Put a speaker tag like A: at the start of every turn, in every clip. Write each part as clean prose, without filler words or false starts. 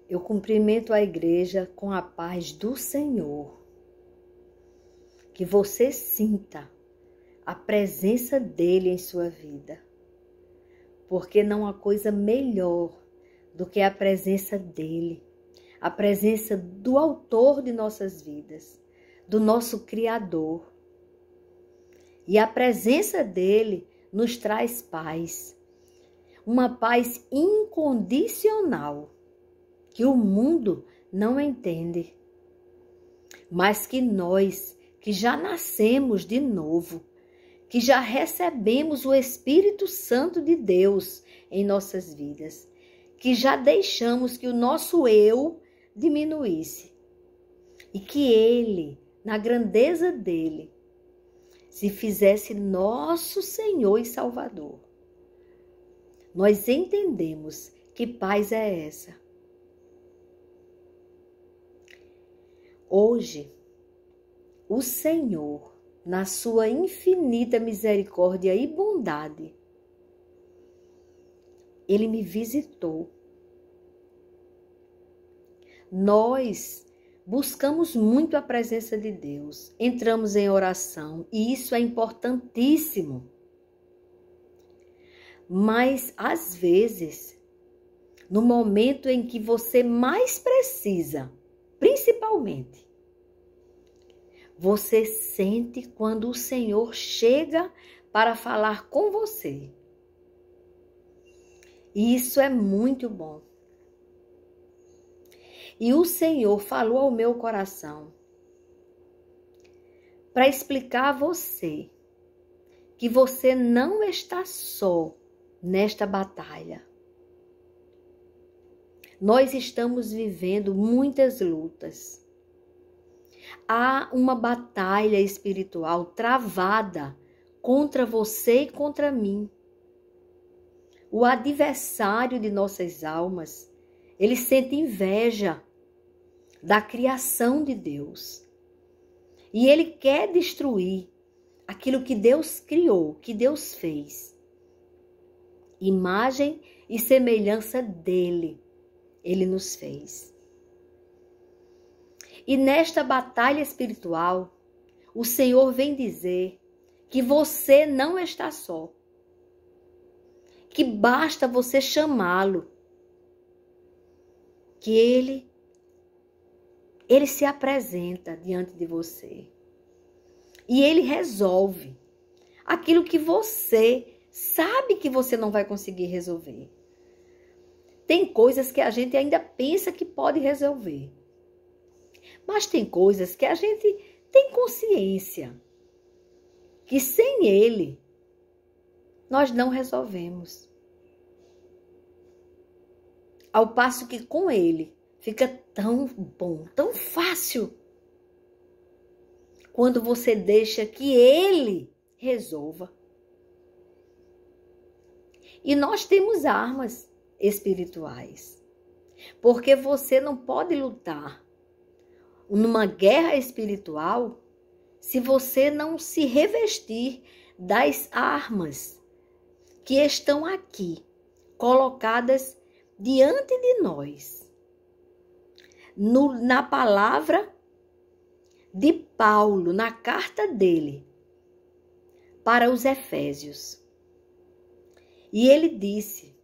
A: Eu cumprimento a igreja com a paz do Senhor. Que você sinta a presença dele em sua vida. Porque não há coisa melhor do que a presença dele. A presença do autor de nossas vidas, do nosso Criador. E a presença dele nos traz paz. Uma paz incondicional, que o mundo não entende. Mas que nós, que já nascemos de novo, que já recebemos o Espírito Santo de Deus em nossas vidas, que já deixamos que o nosso eu diminuísse e que ele, na grandeza dele, se fizesse nosso Senhor e Salvador. Nós entendemos que paz é essa. Hoje, o Senhor, na sua infinita misericórdia e bondade, ele me visitou. Nós buscamos muito a presença de Deus, entramos em oração e isso é importantíssimo. Mas, às vezes, no momento em que você mais precisa, principalmente, você sente quando o Senhor chega para falar com você. E isso é muito bom. E o Senhor falou ao meu coração para explicar a você que você não está só nesta batalha. Nós estamos vivendo muitas lutas. Há uma batalha espiritual travada contra você e contra mim. O adversário de nossas almas, ele sente inveja da criação de Deus. E ele quer destruir aquilo que Deus criou, que Deus fez. Imagem e semelhança dele, ele nos fez. E nesta batalha espiritual, o Senhor vem dizer que você não está só. Que basta você chamá-lo. Que ele se apresenta diante de você. E ele resolve aquilo que você sabe que você não vai conseguir resolver. Tem coisas que a gente ainda pensa que pode resolver. Mas tem coisas que a gente tem consciência que sem ele nós não resolvemos. Ao passo que com ele fica tão bom, tão fácil, quando você deixa que ele resolva. E nós temos armas espirituais, porque você não pode lutar numa guerra espiritual se você não se revestir das armas que estão aqui, colocadas diante de nós. Na palavra de Paulo, na carta dele para os Efésios. E ele disse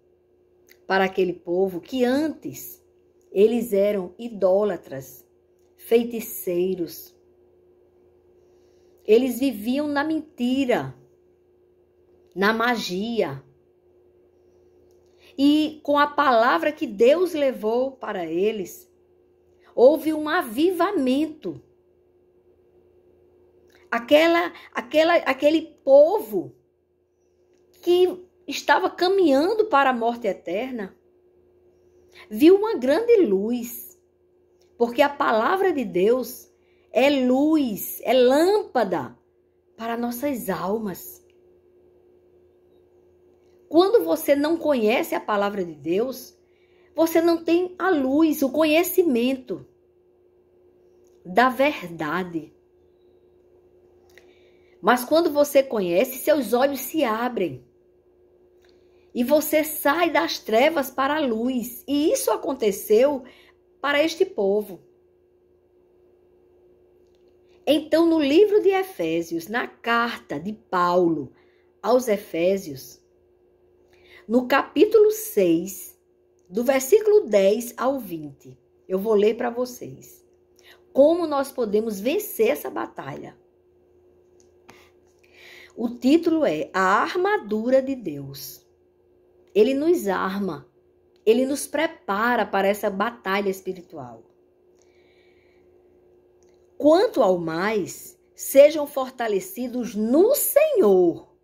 A: para aquele povo que antes eles eram idólatras, feiticeiros. Eles viviam na mentira, na magia. E com a palavra que Deus levou para eles, houve um avivamento. Aquele povo que estava caminhando para a morte eterna, viu uma grande luz, porque a palavra de Deus é luz, é lâmpada para nossas almas. Quando você não conhece a palavra de Deus, você não tem a luz, o conhecimento da verdade. Mas quando você conhece, seus olhos se abrem. E você sai das trevas para a luz. E isso aconteceu para este povo. Então, no livro de Efésios, na carta de Paulo aos Efésios, no capítulo 6, do versículo 10 ao 20, eu vou ler para vocês. Como nós podemos vencer essa batalha? O título é A Armadura de Deus. Ele nos arma, ele nos prepara para essa batalha espiritual. Quanto ao mais, sejam fortalecidos no Senhor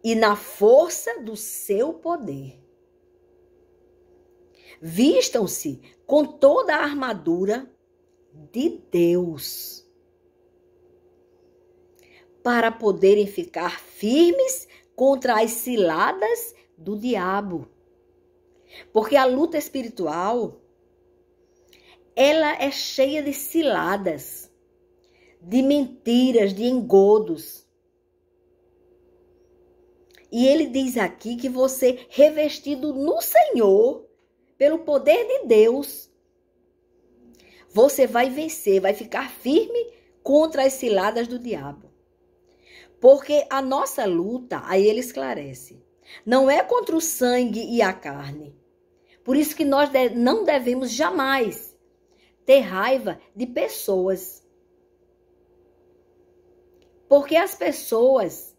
A: e na força do seu poder. Vistam-se com toda a armadura de Deus, para poderem ficar firmes contra as ciladas do diabo. Porque a luta espiritual, ela é cheia de ciladas, de mentiras, de engodos. E ele diz aqui que você, revestido no Senhor, pelo poder de Deus, você vai vencer, vai ficar firme contra as ciladas do diabo. Porque a nossa luta, aí ele esclarece, não é contra o sangue e a carne. Por isso que nós não devemos jamais ter raiva de pessoas. Porque as pessoas,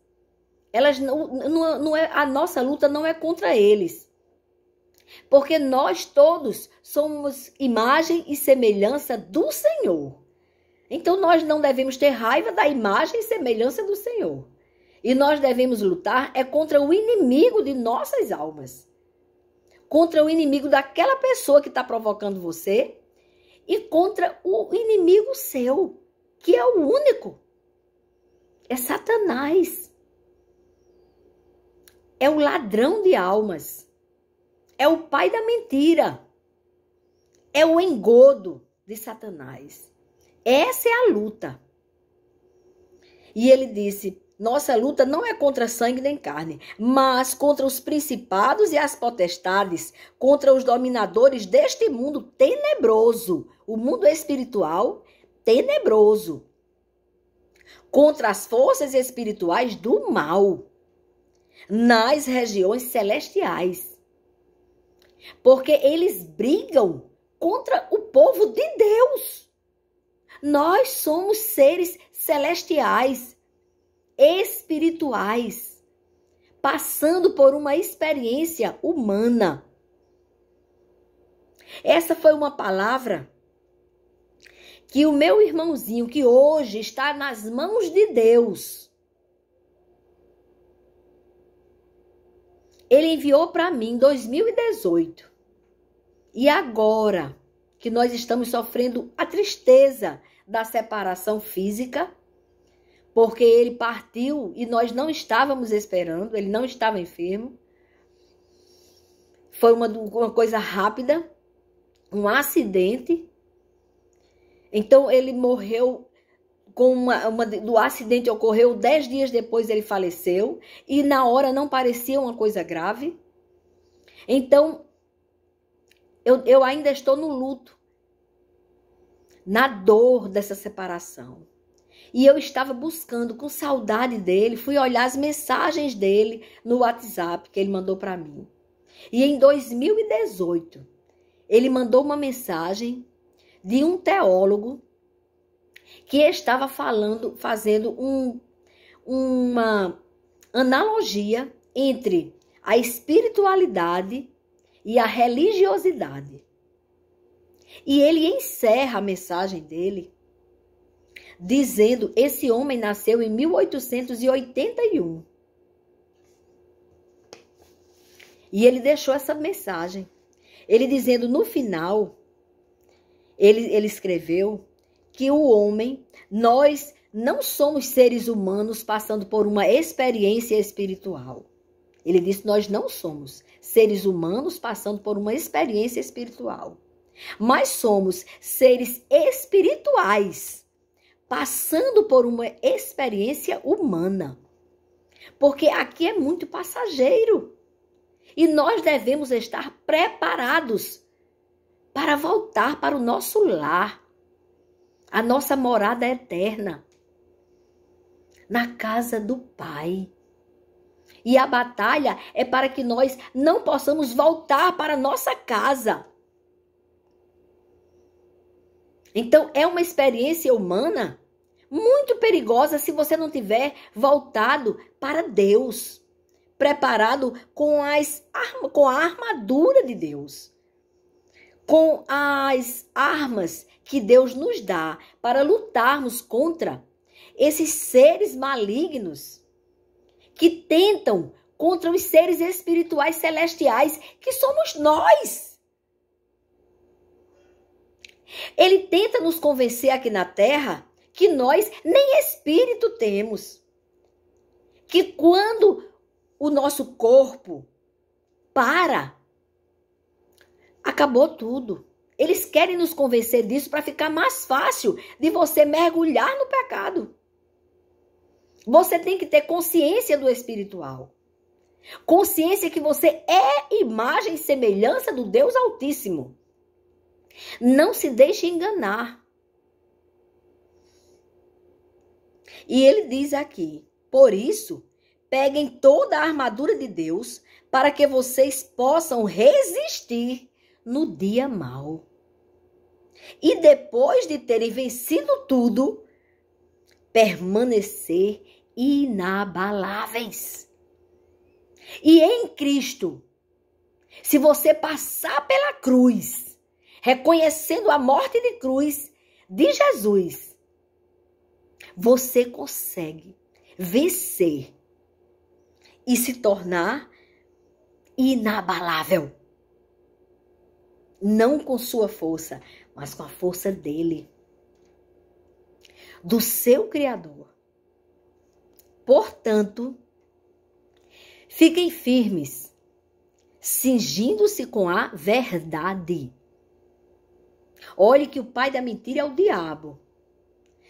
A: elas não é, a nossa luta não é contra eles. Porque nós todos somos imagem e semelhança do Senhor. Então nós não devemos ter raiva da imagem e semelhança do Senhor. E nós devemos lutar é contra o inimigo de nossas almas. Contra o inimigo daquela pessoa que está provocando você e contra o inimigo seu, que é o único. É Satanás. É o ladrão de almas. É o pai da mentira. É o engodo de Satanás. Essa é a luta. E ele disse, nossa luta não é contra sangue nem carne, mas contra os principados e as potestades, contra os dominadores deste mundo tenebroso, o mundo espiritual tenebroso, contra as forças espirituais do mal, nas regiões celestiais. Porque eles brigam contra o povo de Deus. Nós somos seres celestiais, espirituais, passando por uma experiência humana. Essa foi uma palavra que o meu irmãozinho, que hoje está nas mãos de Deus, ele enviou para mim em 2018. E agora que nós estamos sofrendo a tristeza da separação física, porque ele partiu e nós não estávamos esperando, ele não estava enfermo. Foi uma coisa rápida, um acidente. Então ele morreu, do acidente ocorreu 10 dias depois ele faleceu, e na hora não parecia uma coisa grave. Então, eu ainda estou no luto, na dor dessa separação. E eu estava buscando, com saudade dele, fui olhar as mensagens dele no WhatsApp que ele mandou para mim. E em 2018, ele mandou uma mensagem de um teólogo que estava fazendo uma analogia entre a espiritualidade e a religiosidade. E ele encerra a mensagem dele dizendo, esse homem nasceu em 1881. E ele deixou essa mensagem. Ele dizendo, no final, ele escreveu que o homem, nós não somos seres humanos passando por uma experiência espiritual. Ele disse, nós não somos seres humanos passando por uma experiência espiritual. Mas somos seres espirituais passando por uma experiência humana. Porque aqui é muito passageiro. E nós devemos estar preparados para voltar para o nosso lar, a nossa morada eterna, na casa do Pai. E a batalha é para que nós não possamos voltar para a nossa casa. Então, é uma experiência humana muito perigosa se você não tiver voltado para Deus, preparado com a armadura de Deus, com as armas que Deus nos dá para lutarmos contra esses seres malignos que tentam contra os seres espirituais celestiais, que somos nós. Ele tenta nos convencer aqui na terra que nós nem espírito temos. Que quando o nosso corpo para, acabou tudo. Eles querem nos convencer disso para ficar mais fácil de você mergulhar no pecado. Você tem que ter consciência do espiritual. Consciência que você é imagem e semelhança do Deus Altíssimo. Não se deixe enganar. E ele diz aqui, por isso, peguem toda a armadura de Deus para que vocês possam resistir no dia mau. E depois de terem vencido tudo, permanecer inabaláveis. E em Cristo, se você passar pela cruz, reconhecendo a morte de cruz de Jesus, você consegue vencer e se tornar inabalável. Não com sua força, mas com a força dele, do seu Criador. Portanto, fiquem firmes, cingindo-se com a verdade. Olhe que o pai da mentira é o diabo.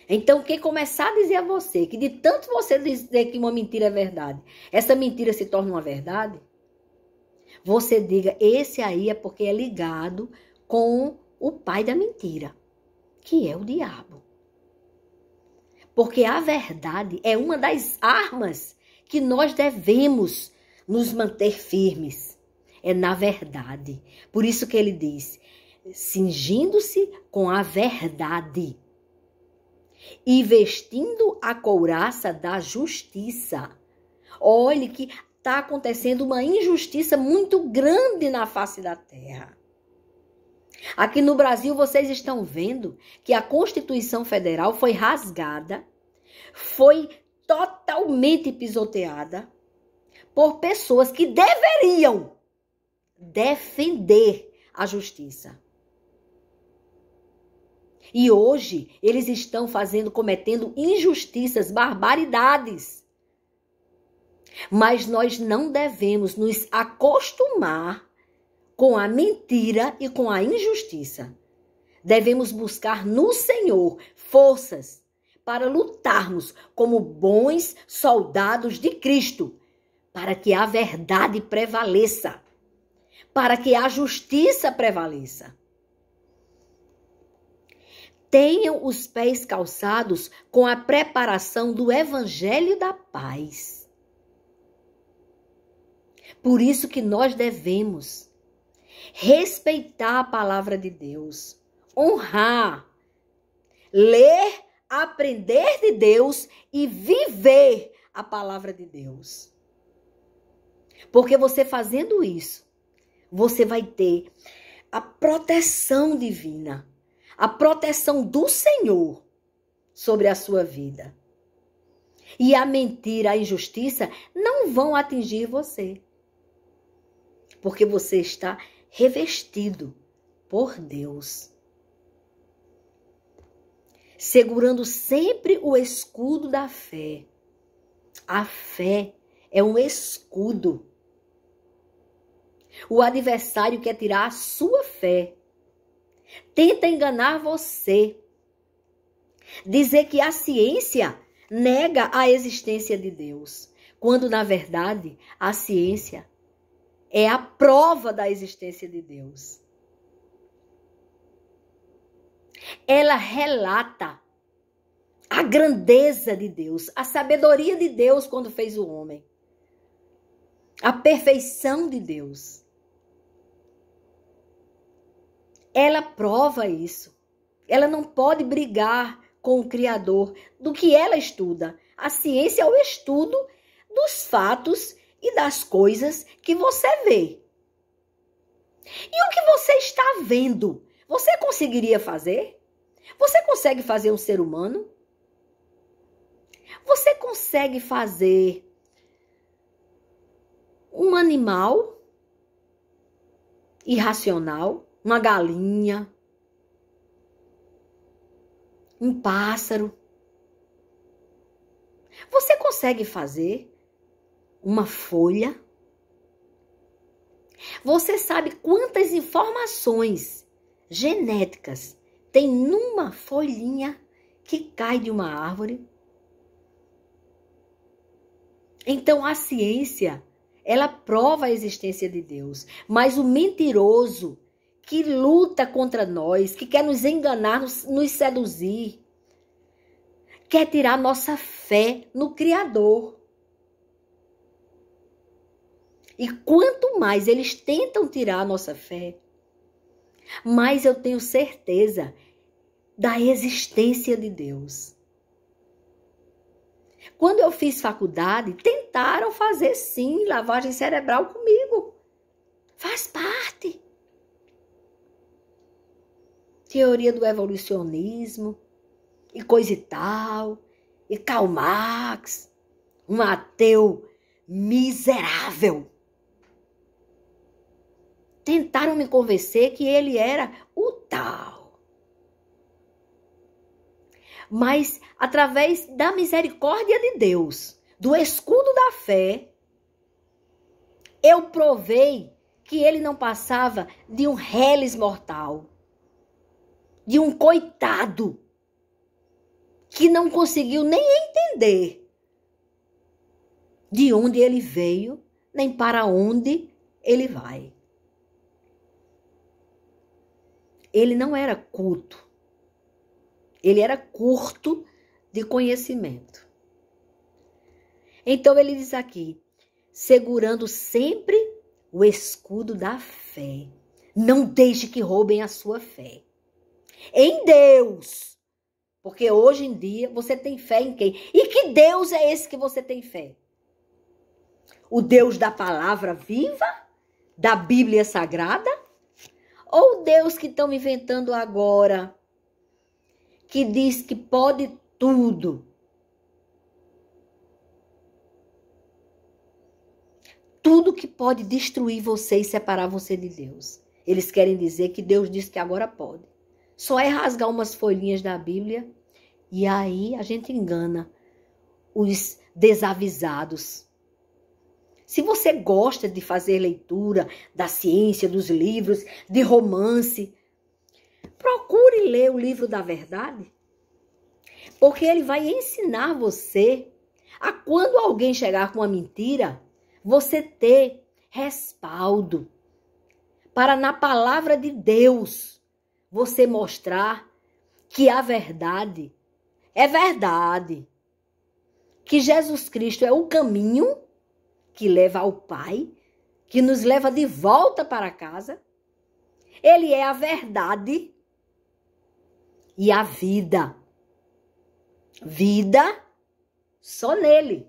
A: Então, quem começar a dizer a você que de tanto você dizer que uma mentira é verdade, essa mentira se torna uma verdade, você diga, esse aí é porque é ligado com o pai da mentira, que é o diabo. Porque a verdade é uma das armas que nós devemos nos manter firmes. É na verdade. Por isso que ele diz, cingindo-se com a verdade e vestindo a couraça da justiça. Olhe que está acontecendo uma injustiça muito grande na face da terra. Aqui no Brasil, vocês estão vendo que a Constituição Federal foi rasgada, foi totalmente pisoteada por pessoas que deveriam defender a justiça. E hoje eles estão cometendo injustiças, barbaridades. Mas nós não devemos nos acostumar com a mentira e com a injustiça. Devemos buscar no Senhor forças para lutarmos como bons soldados de Cristo, para que a verdade prevaleça, para que a justiça prevaleça. Tenham os pés calçados com a preparação do Evangelho da paz. Por isso que nós devemos respeitar a palavra de Deus, honrar, ler, aprender de Deus e viver a palavra de Deus. Porque você fazendo isso, você vai ter a proteção divina, a proteção do Senhor sobre a sua vida. E a mentira, a injustiça não vão atingir você. Porque você está revestido por Deus. Segurando sempre o escudo da fé. A fé é um escudo. O adversário quer tirar a sua fé. Tenta enganar você. Dizer que a ciência nega a existência de Deus. Quando, na verdade, a ciência é a prova da existência de Deus. ela relata a grandeza de Deus, a sabedoria de Deus quando fez o homem, a perfeição de Deus. Ela prova isso. Ela não pode brigar com o Criador do que ela estuda. A ciência é o estudo dos fatos e das coisas que você vê. E o que você está vendo, você conseguiria fazer? Você consegue fazer um ser humano? Você consegue fazer um animal irracional? Uma galinha? Um pássaro? Você consegue fazer uma folha? Você sabe quantas informações genéticas tem numa folhinha que cai de uma árvore? Então a ciência, ela prova a existência de Deus, mas o mentiroso que luta contra nós, que quer nos enganar, nos seduzir, quer tirar nossa fé no Criador. E quanto mais eles tentam tirar a nossa fé, mais eu tenho certeza da existência de Deus. Quando eu fiz faculdade, tentaram fazer sim lavagem cerebral comigo. Faz parte. Teoria do evolucionismo e coisa e tal. E Karl Marx, um ateu miserável. Tentaram me convencer que ele era o tal. Mas através da misericórdia de Deus, do escudo da fé, eu provei que ele não passava de um reles mortal, de um coitado que não conseguiu nem entender de onde ele veio, nem para onde ele vai. Ele não era culto. Ele era curto de conhecimento. Então ele diz aqui, segurando sempre o escudo da fé. Não deixe que roubem a sua fé. Em Deus. Porque hoje em dia você tem fé em quem? E que Deus é esse que você tem fé? O Deus da palavra viva? Da Bíblia Sagrada? Ou o Deus que estão inventando agora? Que diz que pode tudo. Tudo que pode destruir você e separar você de Deus. Eles querem dizer que Deus diz que agora pode. Só é rasgar umas folhinhas da Bíblia e aí a gente engana os desavisados. Se você gosta de fazer leitura da ciência, dos livros, de romance, procure ler o livro da verdade, porque ele vai ensinar você a quando alguém chegar com uma mentira, você ter respaldo para na palavra de Deus você mostrar que a verdade é verdade, que Jesus Cristo é o caminho que leva ao Pai, que nos leva de volta para casa. Ele é a verdade e a vida. Vida só nele.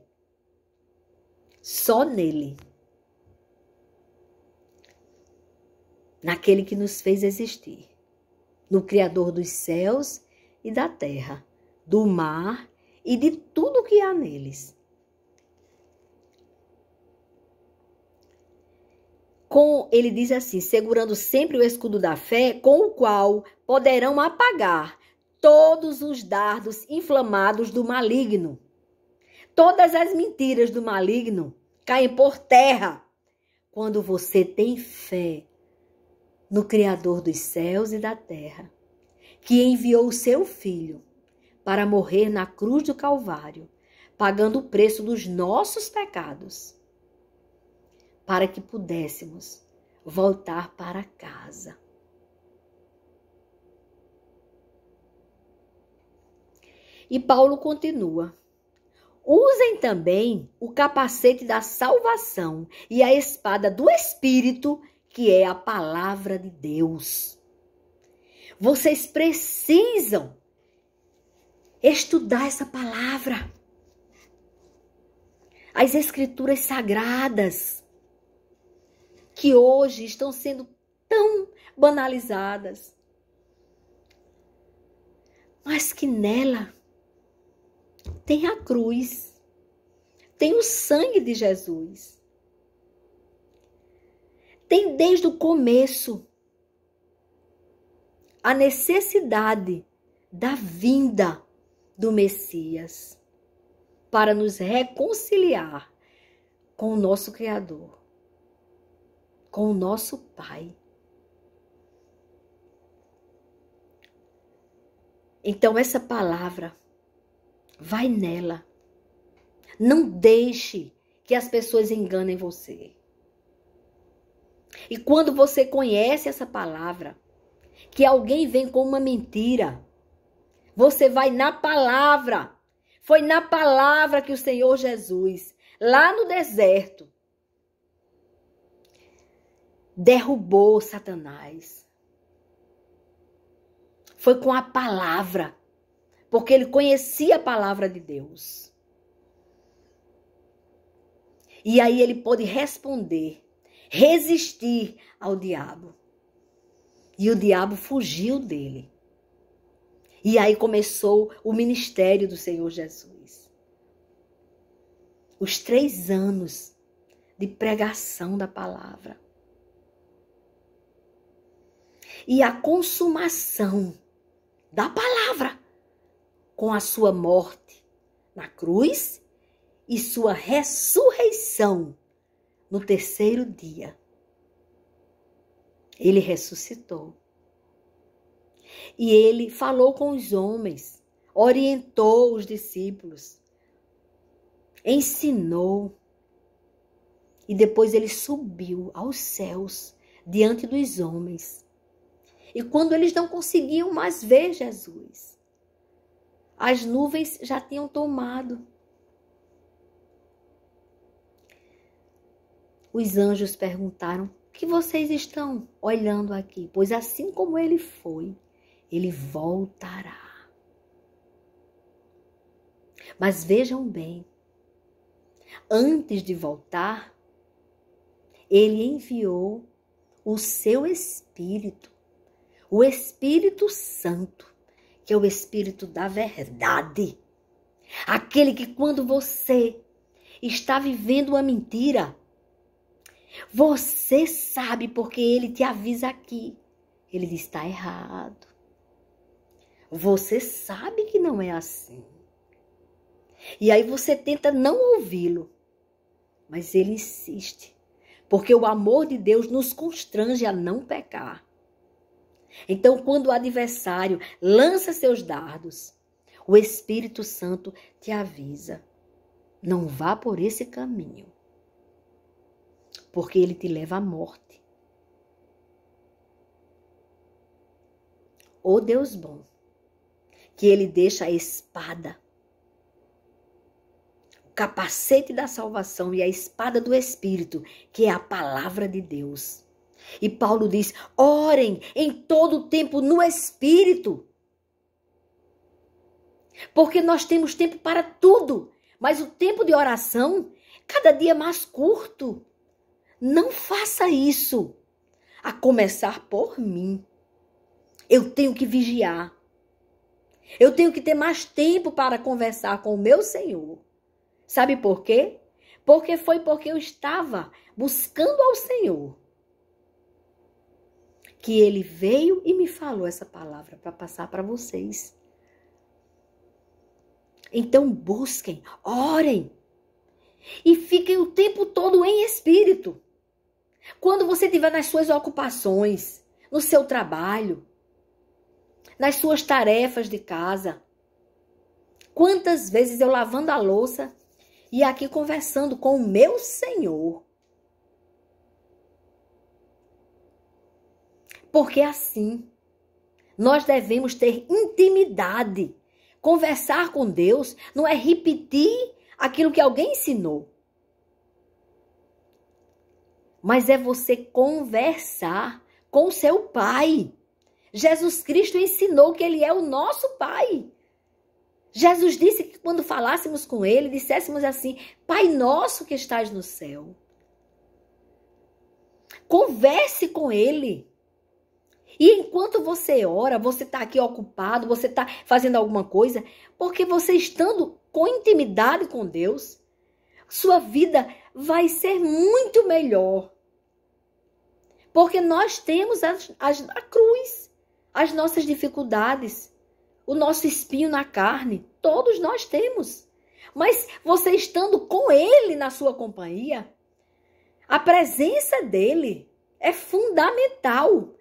A: Só nele. Naquele que nos fez existir. No Criador dos céus e da terra, do mar e de tudo que há neles. Ele diz assim, segurando sempre o escudo da fé, com o qual poderão apagar todos os dardos inflamados do maligno. Todas as mentiras do maligno caem por terra quando você tem fé no Criador dos céus e da terra, que enviou o seu Filho para morrer na cruz do Calvário, pagando o preço dos nossos pecados, para que pudéssemos voltar para casa. E Paulo continua. Usem também o capacete da salvação e a espada do Espírito, que é a palavra de Deus. Vocês precisam estudar essa palavra. As escrituras sagradas, que hoje estão sendo tão banalizadas, mas que nela tem a cruz, tem o sangue de Jesus. Tem desde o começo a necessidade da vinda do Messias para nos reconciliar com o nosso Criador, com o nosso Pai. Então essa palavra, vai nela. Não deixe que as pessoas enganem você. E quando você conhece essa palavra, que alguém vem com uma mentira, você vai na palavra. Foi na palavra que o Senhor Jesus, lá no deserto, derrubou Satanás. Foi com a palavra, porque ele conhecia a palavra de Deus. E aí ele pôde responder, resistir ao diabo. E o diabo fugiu dele. E aí começou o ministério do Senhor Jesus. Os 3 anos de pregação da palavra. E a consumação da palavra com a sua morte na cruz e sua ressurreição no 3º dia. Ele ressuscitou. E ele falou com os homens, orientou os discípulos, ensinou. E depois ele subiu aos céus diante dos homens. E quando eles não conseguiam mais ver Jesus, as nuvens já tinham tomado. Os anjos perguntaram: o que vocês estão olhando aqui? Pois assim como ele foi, ele voltará. Mas vejam bem, antes de voltar, ele enviou o seu Espírito, o Espírito Santo, que é o Espírito da verdade. Aquele que quando você está vivendo uma mentira, você sabe porque ele te avisa aqui. Ele diz: está errado. Você sabe que não é assim. E aí você tenta não ouvi-lo. Mas ele insiste. Porque o amor de Deus nos constrange a não pecar. Então, quando o adversário lança seus dardos, o Espírito Santo te avisa: não vá por esse caminho. Porque ele te leva à morte. Ô Deus bom, que ele deixa a espada, o capacete da salvação e a espada do Espírito, que é a palavra de Deus. E Paulo diz: orem em todo o tempo no Espírito. Porque nós temos tempo para tudo, mas o tempo de oração, cada dia mais curto. Não faça isso, a começar por mim. Eu tenho que vigiar. Eu tenho que ter mais tempo para conversar com o meu Senhor. Sabe por quê? Porque eu estava buscando ao Senhor que ele veio e me falou essa palavra para passar para vocês. Então busquem, orem e fiquem o tempo todo em espírito. Quando você estiver nas suas ocupações, no seu trabalho, nas suas tarefas de casa. Quantas vezes eu lavando a louça e aqui conversando com o meu Senhor. Porque assim, nós devemos ter intimidade Conversar com Deus não é repetir aquilo que alguém ensinou. Mas é você conversar com o seu Pai. Jesus Cristo ensinou que Ele é o nosso Pai. Jesus disse que quando falássemos com Ele, disséssemos assim: Pai nosso que estás no céu. Converse com Ele. E enquanto você ora, você está aqui ocupado, você está fazendo alguma coisa, porque você estando com intimidade com Deus, sua vida vai ser muito melhor. Porque nós temos a cruz, as nossas dificuldades, o nosso espinho na carne, todos nós temos. Mas você estando com Ele na sua companhia, a presença dEle é fundamental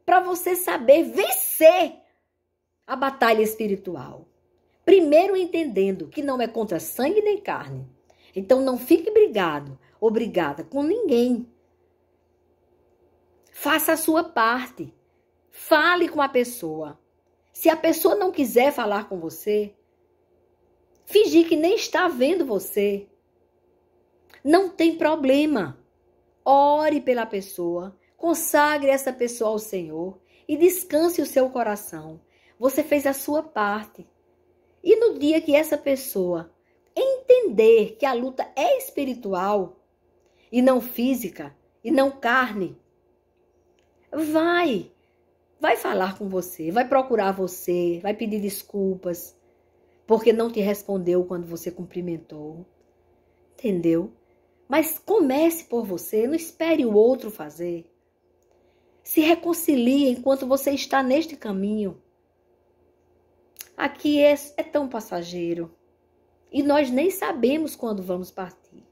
A: para você saber vencer a batalha espiritual. Primeiro entendendo que não é contra sangue nem carne. Então não fique brigado ou brigada com ninguém. Faça a sua parte. Fale com a pessoa. Se a pessoa não quiser falar com você, fingir que nem está vendo você. Não tem problema. Ore pela pessoa. Consagre essa pessoa ao Senhor e descanse o seu coração. Você fez a sua parte. E no dia que essa pessoa entender que a luta é espiritual e não física e não carne, vai falar com você, vai procurar você, vai pedir desculpas porque não te respondeu quando você cumprimentou. Entendeu? Mas comece por você, não espere o outro fazer. Se reconcilie enquanto você está neste caminho. Aqui é tão passageiro. E nós nem sabemos quando vamos partir.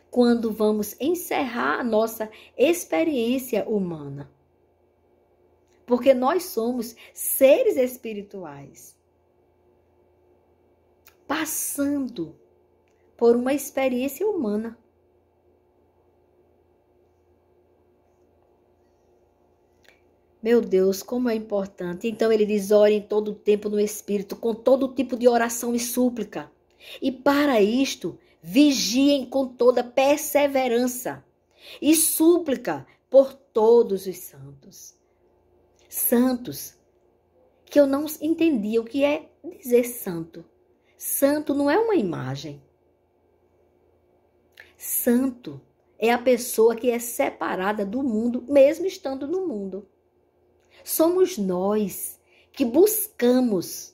A: Quando vamos encerrar a nossa experiência humana. Porque nós somos seres espirituais. Passando por uma experiência humana. Meu Deus, como é importante. Então ele diz, ore em todo o tempo no Espírito, com todo tipo de oração e súplica. E para isto, vigiem com toda perseverança e súplica por todos os santos. Santos, que eu não entendia o que é dizer santo. Santo não é uma imagem. Santo é a pessoa que é separada do mundo, mesmo estando no mundo. Somos nós que buscamos,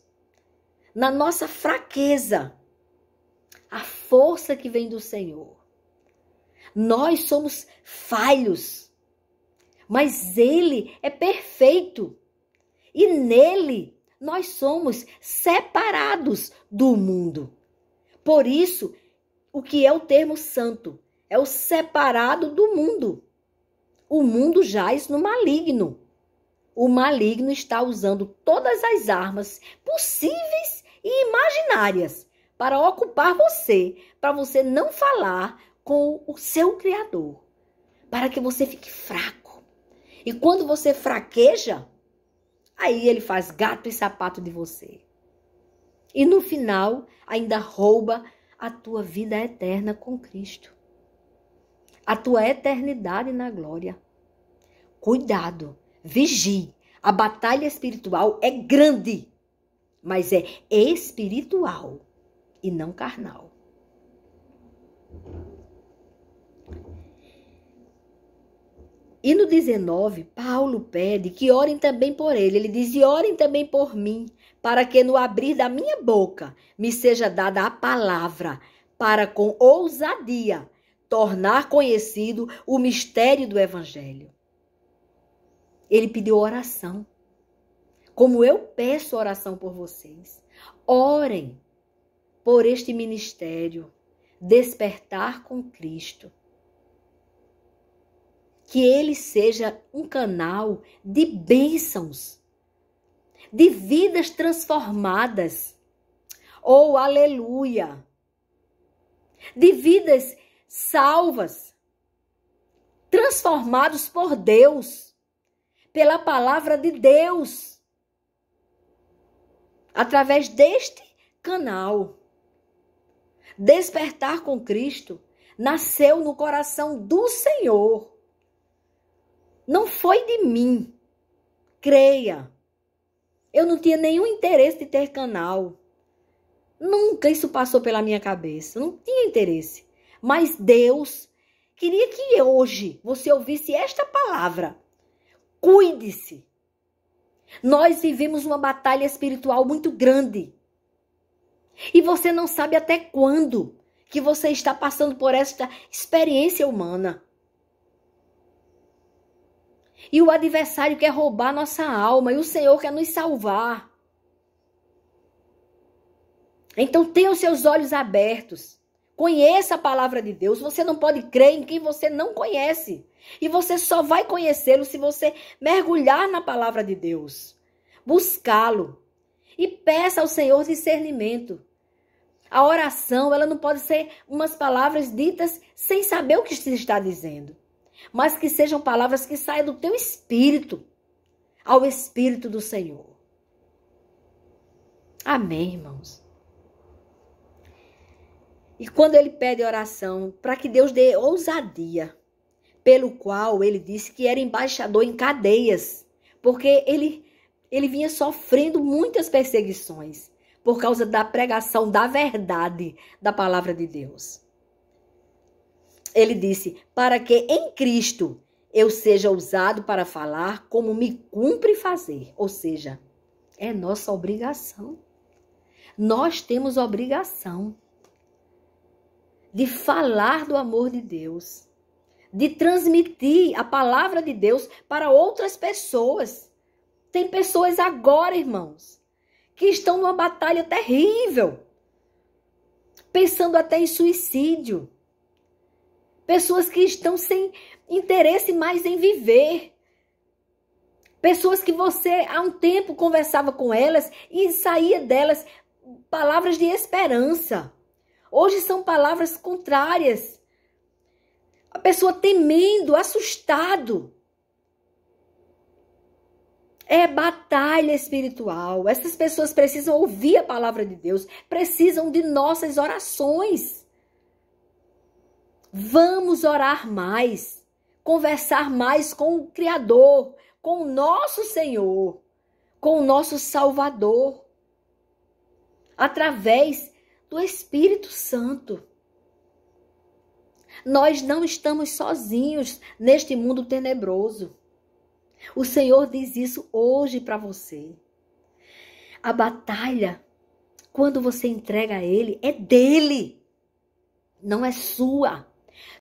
A: na nossa fraqueza, a força que vem do Senhor. Nós somos falhos, mas Ele é perfeito. E nele nós somos separados do mundo. Por isso, o que é o termo santo? É o separado do mundo. O mundo jaz no maligno. O maligno está usando todas as armas possíveis e imaginárias para ocupar você, para você não falar com o seu Criador, para que você fique fraco. E quando você fraqueja, aí ele faz gato e sapato de você. E no final, ainda rouba a tua vida eterna com Cristo. A tua eternidade na glória. Cuidado. Vigie, a batalha espiritual é grande, mas é espiritual e não carnal. E no 19, Paulo pede que orem também por ele. Ele diz, e orem também por mim, para que no abrir da minha boca me seja dada a palavra, para com ousadia tornar conhecido o mistério do Evangelho. Ele pediu oração. Como eu peço oração por vocês. Orem por este ministério. Despertar com Cristo. Que ele seja um canal de bênçãos. De vidas transformadas. Oh, aleluia! De vidas salvas. Transformados por Deus. Pela palavra de Deus. através deste canal. Despertar com Cristo nasceu no coração do Senhor. Não foi de mim. Creia. Eu não tinha nenhum interesse de ter canal. Nunca isso passou pela minha cabeça. Não tinha interesse. Mas Deus queria que hoje você ouvisse esta palavra. Cuide-se. Nós vivemos uma batalha espiritual muito grande. E você não sabe até quando que você está passando por esta experiência humana. E o adversário quer roubar nossa alma e o Senhor quer nos salvar. Então tenha os seus olhos abertos. Conheça a palavra de Deus. Você não pode crer em quem você não conhece. E você só vai conhecê-lo se você mergulhar na palavra de Deus. Buscá-lo. E peça ao Senhor discernimento. A oração, ela não pode ser umas palavras ditas sem saber o que se está dizendo. Mas que sejam palavras que saiam do teu espírito, ao Espírito do Senhor. Amém, irmãos? E quando ele pede oração, para que Deus dê ousadia, pelo qual ele disse que era embaixador em cadeias, porque ele vinha sofrendo muitas perseguições por causa da pregação da verdade da palavra de Deus. Ele disse, para que em Cristo eu seja ousado para falar como me cumpre fazer. Ou seja, é nossa obrigação. Nós temos obrigação de falar do amor de Deus, de transmitir a palavra de Deus para outras pessoas. Tem pessoas agora, irmãos, que estão numa batalha terrível, pensando até em suicídio. Pessoas que estão sem interesse mais em viver. Pessoas que você há um tempo conversava com elas e saía delas palavras de esperança. Hoje são palavras contrárias. A pessoa temendo, assustado. É batalha espiritual. Essas pessoas precisam ouvir a palavra de Deus, precisam de nossas orações. Vamos orar mais, conversar mais com o Criador, com o nosso Senhor, com o nosso Salvador, através do Espírito Santo. Nós não estamos sozinhos neste mundo tenebroso. O Senhor diz isso hoje para você. A batalha, quando você entrega a Ele, é dele, não é sua.